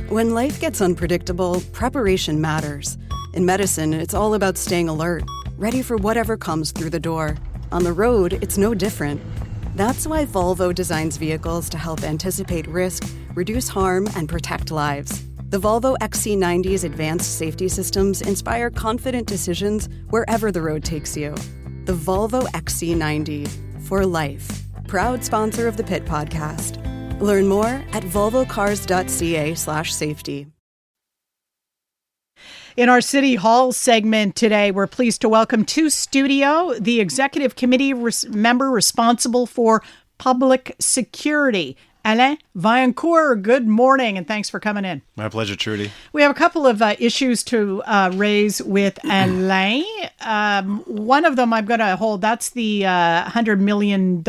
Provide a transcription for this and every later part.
When life gets unpredictable, preparation matters. In medicine, it's all about staying alert, ready for whatever comes through the door. On the road, it's no different. That's why Volvo designs vehicles to help anticipate risk, reduce harm, and protect lives. The Volvo XC90's advanced safety systems inspire confident decisions wherever the road takes you. The Volvo XC90, for life. Proud sponsor of the Pit Podcast. Learn more at volvocars.ca/safety. In our City Hall segment today, we're pleased to welcome to studio the Executive Committee member responsible for public security, Alain Vaillancourt. Good morning, and thanks for coming in. My pleasure, Trudy. We have a couple of issues to raise with Alain. One of them I'm going to hold. That's the $100 million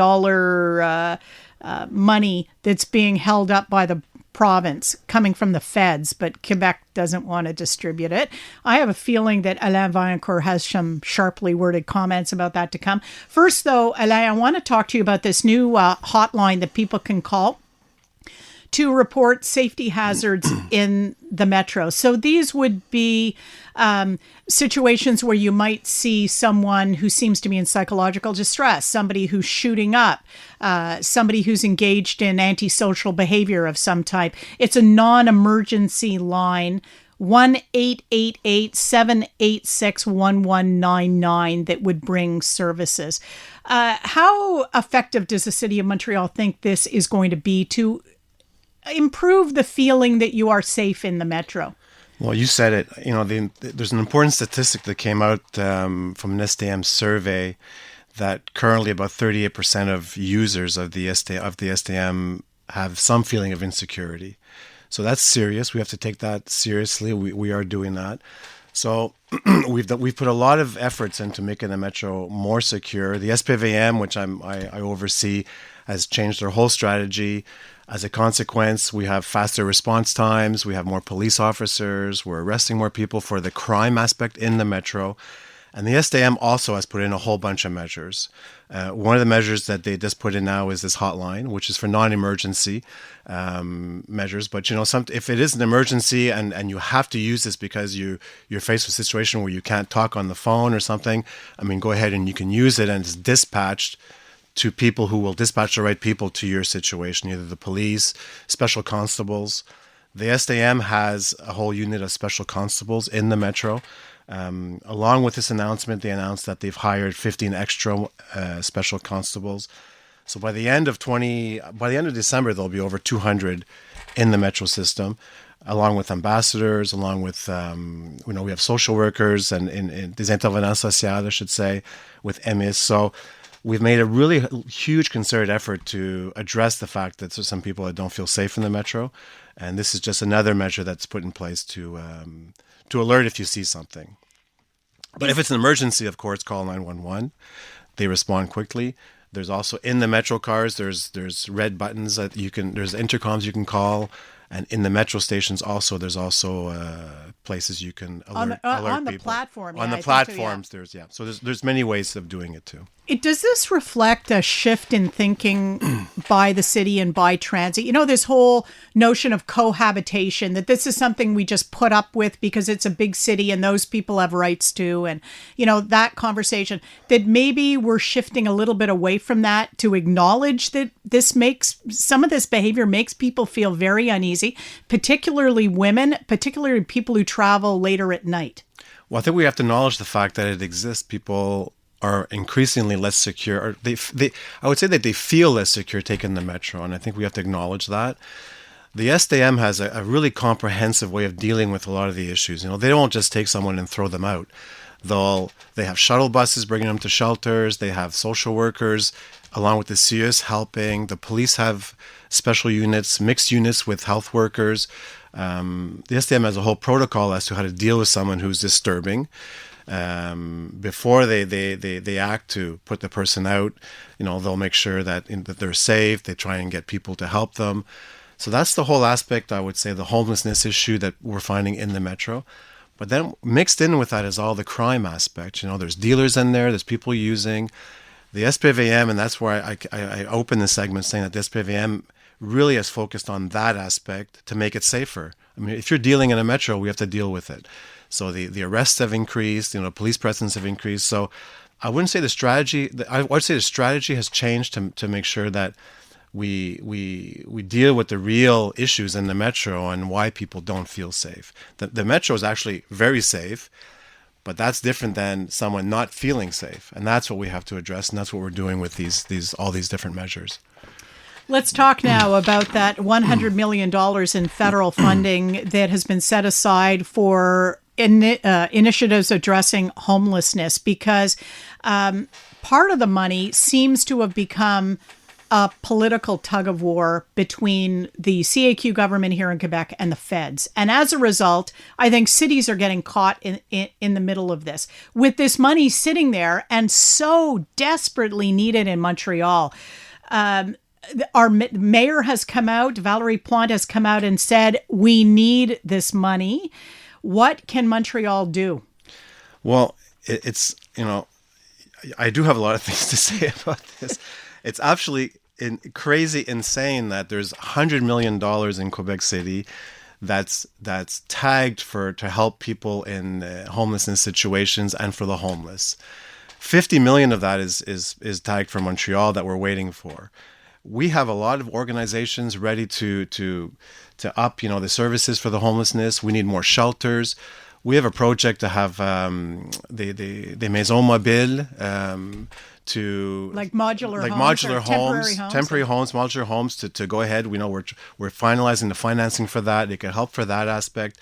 money that's being held up by the province coming from the feds, but Quebec doesn't want to distribute it. I have a feeling that Alain Vaillancourt has some sharply worded comments about that to come. First, though, Alain, I want to talk to you about this new hotline that people can call to report safety hazards in the metro. So these would be situations where you might see someone who seems to be in psychological distress, somebody who's shooting up, somebody who's engaged in antisocial behavior of some type. It's a non-emergency line, 1-888-786-1199 that would bring services. How effective does the City of Montreal think this is going to be to improve the feeling that you are safe in the metro? Well, you said it. You know, there's an important statistic that came out from an STM survey that currently about 38% of users of the STM have some feeling of insecurity. So that's serious. We have to take that seriously. We are doing that. So we've put a lot of efforts into making the metro more secure. The SPVM, which I oversee, has changed their whole strategy. As a consequence, we have faster response times, we have more police officers, we're arresting more people for the crime aspect in the metro. And the SDM also has put in a whole bunch of measures. One of the measures that they just put in now is this hotline, which is for non-emergency measures. But, you know, if it is an emergency and you have to use this because you're faced with a situation where you can't talk on the phone or something, I mean, go ahead and you can use it, and it's dispatched to people who will dispatch the right people to your situation, either the police, special constables. The SDM has a whole unit of special constables in the metro. Along with this announcement, they announced that they've hired 15 extra special constables. So by the end of December, there'll be over 200 in the metro system, along with ambassadors, along with we have social workers and des intervenants sociaux, I should say, with MIS. So we've made a really huge concerted effort to address the fact that there's some people that don't feel safe in the metro, and this is just another measure that's put in place to alert if you see something. But if it's an emergency, of course, call 911. They respond quickly. There's also in the metro cars, there's red buttons that there's intercoms you can call. And in the metro stations also, there's also places you can alert on the people. platform. On the platforms, So there's many ways of doing it too. Does this reflect a shift in thinking by the city and by transit? You know, this whole notion of cohabitation, that this is something we just put up with because it's a big city and those people have rights too. And, you know, that conversation, that maybe we're shifting a little bit away from that to acknowledge that some of this behavior makes people feel very uneasy, particularly women, particularly people who travel later at night. Well, I think we have to acknowledge the fact that it exists. People are increasingly less secure. Or I would say that they feel less secure taking the metro, and I think we have to acknowledge that. The SDM has a really comprehensive way of dealing with a lot of the issues. You know, they don't just take someone and throw them out. They have shuttle buses bringing them to shelters. They have social workers along with the CIUS helping. The police have special units, mixed units with health workers. The SDM has a whole protocol as to how to deal with someone who's disturbing. Before they act to put the person out, you know, they'll make sure that they're safe. They try and get people to help them. So that's the whole aspect, I would say, the homelessness issue that we're finding in the metro. But then mixed in with that is all the crime aspect. You know, there's dealers in there, there's people using the SPVM, and that's where I open the segment saying that the SPVM really has focused on that aspect to make it safer. I mean, if you're dealing in a metro, we have to deal with it. So the arrests have increased, police presence have increased. So I wouldn't say the strategy. I would say the strategy has changed to make sure that we deal with the real issues in the metro and why people don't feel safe. The metro is actually very safe, but that's different than someone not feeling safe, and that's what we have to address, and that's what we're doing with all these different measures. Let's talk now about that $100 million in federal funding that has been set aside for initiatives addressing homelessness, because part of the money seems to have become a political tug of war between the CAQ government here in Quebec and the feds. And as a result, I think cities are getting caught in the middle of this. With this money sitting there and so desperately needed in Montreal, our mayor has come out, Valérie Plante has come out and said, we need this money. What can Montreal do? Well, it's I do have a lot of things to say about this. It's actually crazy insane that there's $100 million in Quebec City that's tagged to help people in homelessness situations and for the homeless. 50 million of that is tagged for Montreal that we're waiting for. We have a lot of organizations ready to up the services for the homelessness. We need more shelters. We have a project to have des maisons mobiles to modular homes, temporary homes, modular homes to go ahead. We know we're finalizing the financing for that. It can help for that aspect.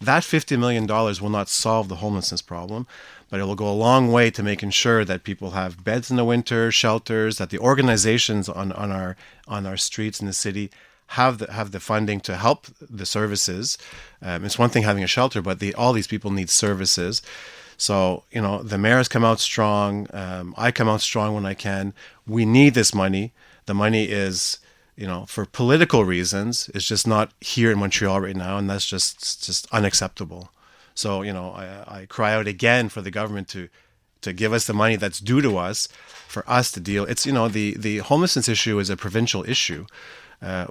That $50 million will not solve the homelessness problem, but it will go a long way to making sure that people have beds in the winter, shelters, that the organizations on our streets in the city have the funding to help the services. It's one thing having a shelter, but all these people need services. So, the mayor has come out strong. I come out strong when I can. We need this money. The money is, for political reasons, it's just not here in Montreal right now, and that's just unacceptable. So, I cry out again for the government to give us the money that's due to us for us to deal. It's, the homelessness issue is a provincial issue.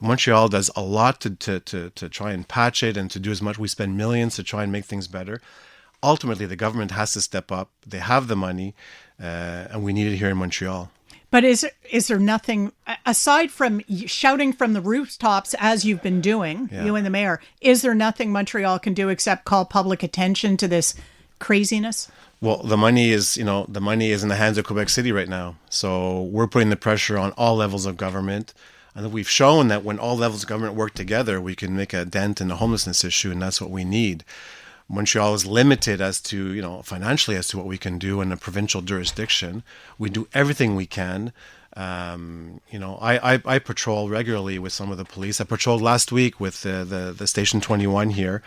Montreal does a lot to try and patch it and to do as much. We spend millions to try and make things better. Ultimately, the government has to step up. They have the money, and we need it here in Montreal. But is there nothing, aside from shouting from the rooftops as you've been doing, you and the mayor, is there nothing Montreal can do except call public attention to this craziness? Well, the money is in the hands of Quebec City right now. So we're putting the pressure on all levels of government. And we've shown that when all levels of government work together, we can make a dent in the homelessness issue, and that's what we need. Montreal is limited as to, financially as to what we can do in a provincial jurisdiction. We do everything we can. I patrol regularly with some of the police. I patrolled last week with the Station 21 here.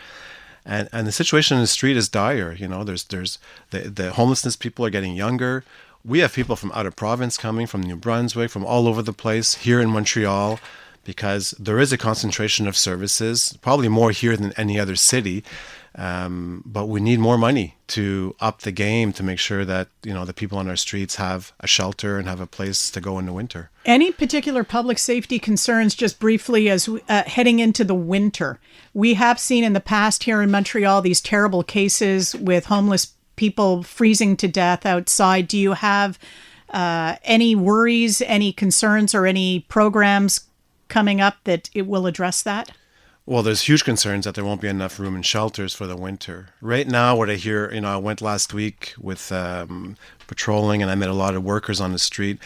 And the situation in the street is dire. There's the homelessness people are getting younger. We have people from out of province coming, from New Brunswick, from all over the place here in Montreal, because there is a concentration of services, probably more here than any other city. But we need more money to up the game to make sure that, the people on our streets have a shelter and have a place to go in the winter. Any particular public safety concerns, just briefly, as heading into the winter? We have seen in the past here in Montreal these terrible cases with homeless people freezing to death outside. Do you have any worries, any concerns, or any programs coming up that it will address that? Well, there's huge concerns that there won't be enough room in shelters for the winter. Right now, what I hear, I went last week with patrolling, and I met a lot of workers on the street.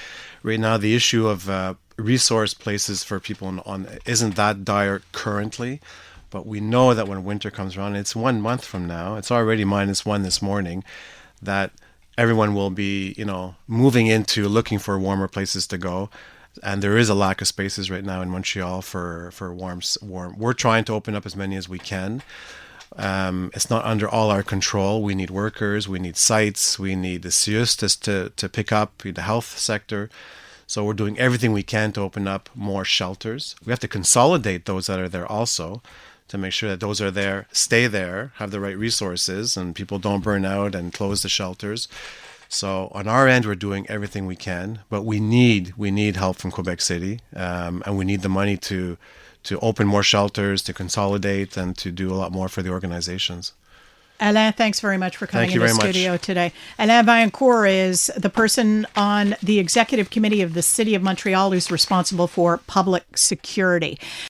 Right now, the issue of resource places for people isn't that dire currently, but we know that when winter comes around, it's 1 month from now, it's already -1 this morning, that everyone will be, moving into looking for warmer places to go. And there is a lack of spaces right now in Montreal for warm. We're trying to open up as many as we can. It's not under all our control. We need workers, we need sites, we need the CIUS to pick up the health sector. So we're doing everything we can to open up more shelters. We have to consolidate those that are there also to make sure that those are there, stay there, have the right resources, and people don't burn out and close the shelters. So on our end, we're doing everything we can, but we need help from Quebec City, and we need the money to open more shelters, to consolidate, and to do a lot more for the organizations. Alain, thanks very much for coming Thank you into the very studio much. today. Alain Vaillancourt is the person on the executive committee of the City of Montreal who's responsible for public security.